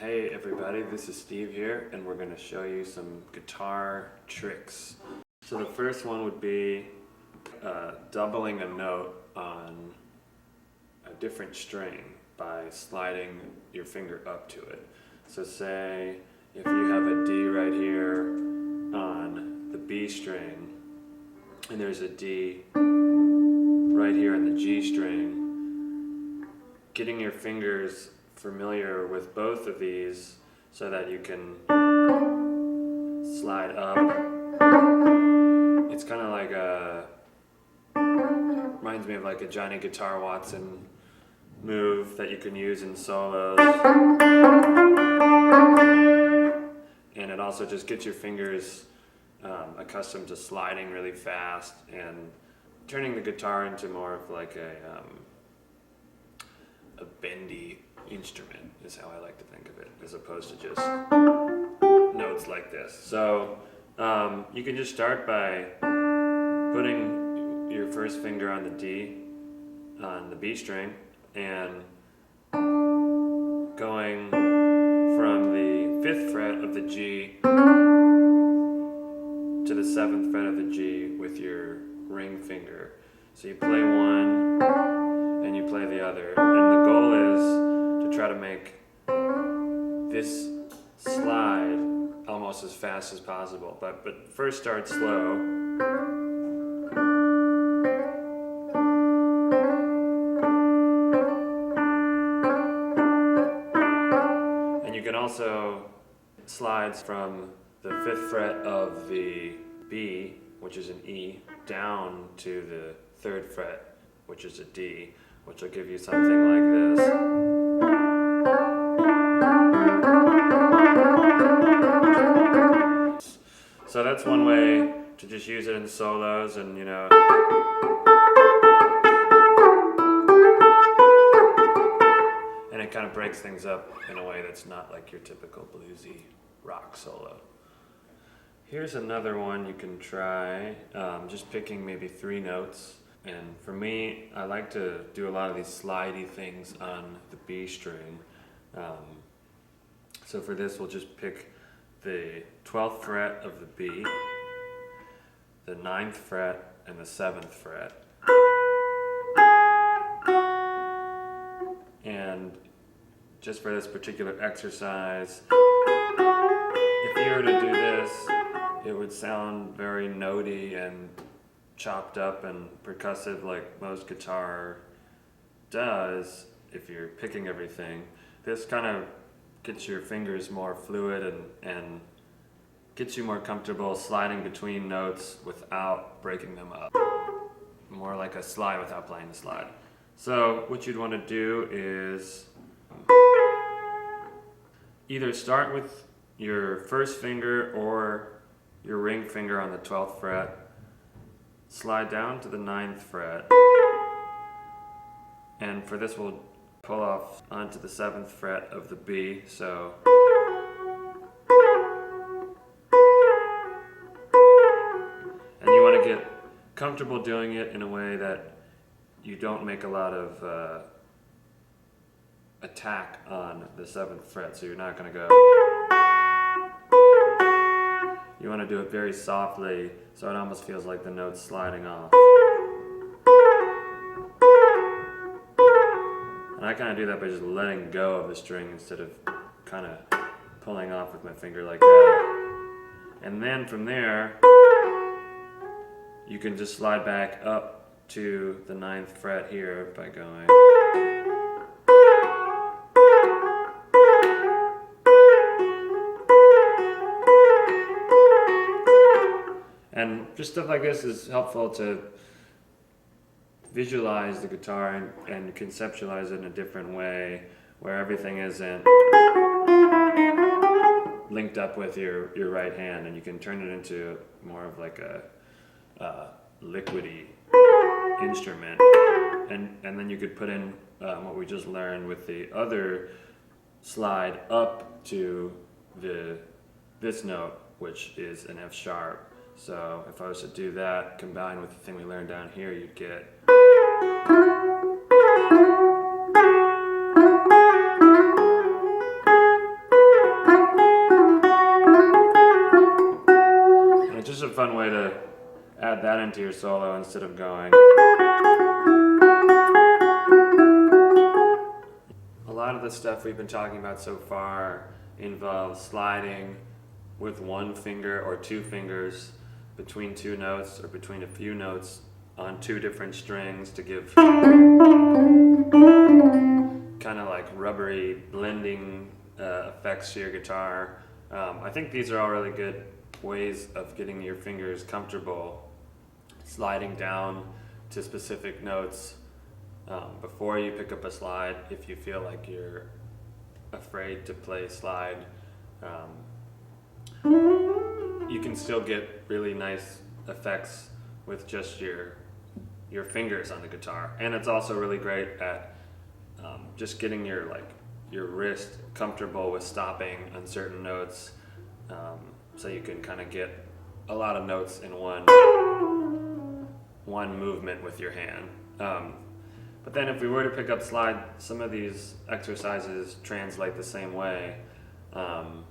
Hey everybody, this is Steve here, and we're going to show you some guitar tricks. So the first one would be doubling a note on a different string by sliding your finger up to it. So say if you have a D right here on the B string, and there's a D right here on the G string, getting your fingers familiar with both of these so that you can slide up. It's kind of like reminds me of like a Johnny Guitar Watson move that you can use in solos. And it also just gets your fingers accustomed to sliding really fast and turning the guitar into more of like a bendy instrument is how I like to think of it, as opposed to just notes like this. So you can just start by putting your first finger on the D on the B string and going from the 5th fret of the G to the 7th fret of the G with your ring finger. So you play one and you play the other, and the goal is to try to make this slide almost as fast as possible, but first start slow. And you can also slide from the 5th fret of the B, which is an E, down to the 3rd fret, which is a D, which will give you something like this. So that's one way to just use it in solos, and and it kind of breaks things up in a way that's not like your typical bluesy rock solo. Here's another one you can try, just picking maybe 3 notes. And for me, I like to do a lot of these slidey things on the B string. So for this, we'll just pick the 12th fret of the B, the 9th fret, and the 7th fret. And just for this particular exercise, if you were to do this, it would sound very notey and chopped up and percussive like most guitar does if you're picking everything. This kind of gets your fingers more fluid and gets you more comfortable sliding between notes without breaking them up. More like a slide without playing the slide. So what you'd want to do is either start with your first finger or your ring finger on the 12th fret, slide down to the 9th fret, and for this we'll pull off onto the 7th fret of the B. So and you want to get comfortable doing it in a way that you don't make a lot of attack on the 7th fret, so you're not going to go. You want to do it very softly, so it almost feels like the note's sliding off. And I kind of do that by just letting go of the string instead of kind of pulling off with my finger like that. And then from there, you can just slide back up to the 9th fret here by going. And just stuff like this is helpful to visualize the guitar and conceptualize it in a different way, where everything isn't linked up with your right hand, and you can turn it into more of like a liquidy instrument. And then you could put in what we just learned with the other slide up to this note, which is an F sharp. So if I was to do that combined with the thing we learned down here, you'd get. fun way to add that into your solo instead of going. A lot of the stuff we've been talking about so far involves sliding with one finger or two fingers between two notes or between a few notes on two different strings to give kind of like rubbery blending effects to your guitar. I think these are all really good ways of getting your fingers comfortable sliding down to specific notes before you pick up a slide if you feel like you're afraid to play slide. You can still get really nice effects with just your fingers on the guitar, and it's also really great at just getting your wrist comfortable with stopping on certain notes, so you can kind of get a lot of notes in one movement with your hand. But then if we were to pick up slide, some of these exercises translate the same way. The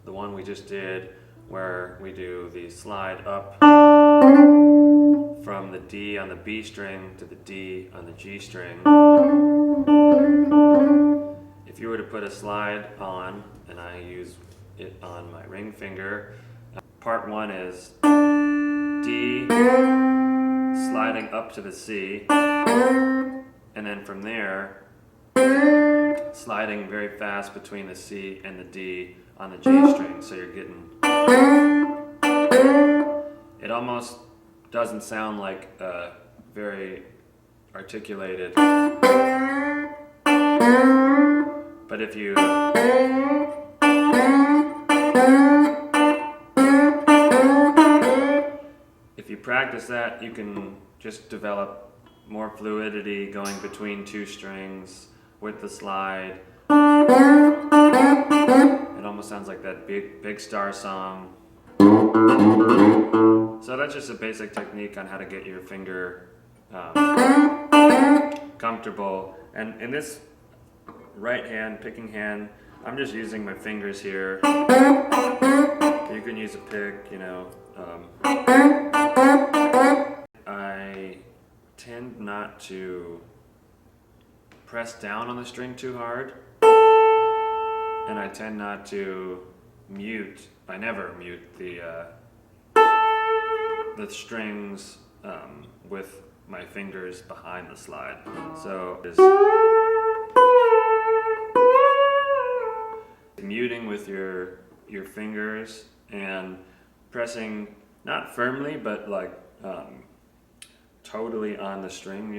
one we just did where we do the slide up from the D on the B string to the D on the G string. If you were to put a slide on, and I use it on my ring finger, part one is D sliding up to the C, and then from there sliding very fast between the C and the D on the G string. So you're getting, it almost doesn't sound like very articulated, but if you practice that, you can just develop more fluidity going between two strings with the slide. It almost sounds like that big star song. So that's just a basic technique on how to get your finger comfortable. And in this right hand, picking hand, I'm just using my fingers here. You can use a pick, you know. I tend not to press down on the string too hard, and I tend not to mute. I never mute the strings with my fingers behind the slide. So just muting with your fingers and pressing not firmly, but like totally on the string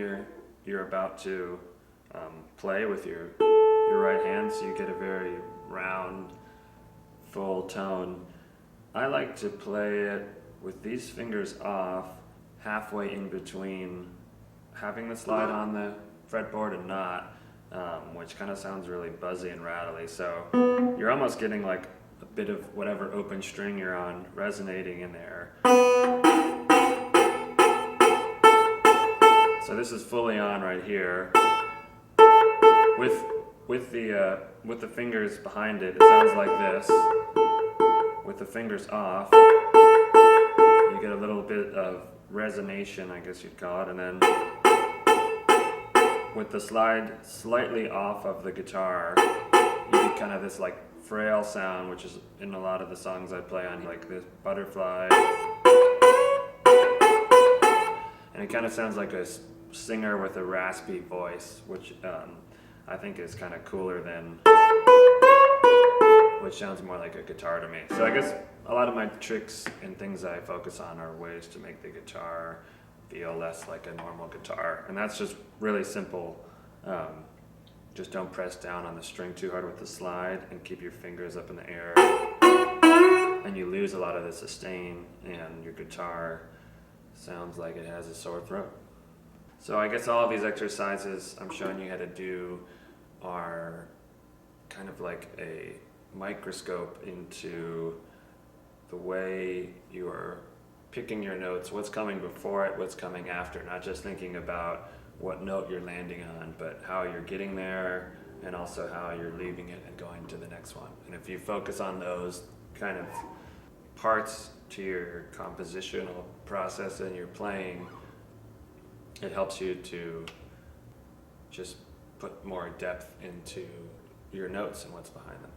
you're about to play with your right hand, so you get a very round, full tone. I like to play it with these fingers off, halfway in between having the slide on the fretboard and not, which kind of sounds really buzzy and rattly. So you're almost getting like a bit of whatever open string you're on resonating in there. So this is fully on right here. With the fingers behind it, it sounds like this. With the fingers off, you get a little bit of resonation, I guess you'd call it, and then with the slide slightly off of the guitar, you get kind of this like frail sound, which is in a lot of the songs I play on, like this butterfly. And it kind of sounds like a singer with a raspy voice, which I think is kind of cooler than, which sounds more like a guitar to me. So I guess a lot of my tricks and things I focus on are ways to make the guitar feel less like a normal guitar. And that's just really simple. Just don't press down on the string too hard with the slide and keep your fingers up in the air. And you lose a lot of the sustain and your guitar sounds like it has a sore throat. So I guess all of these exercises I'm showing you how to do are kind of like a microscope into the way you're picking your notes, what's coming before it, what's coming after, not just thinking about what note you're landing on, but how you're getting there and also how you're leaving it and going to the next one. And if you focus on those kind of parts to your compositional process and your playing, it helps you to just put more depth into your notes and what's behind them.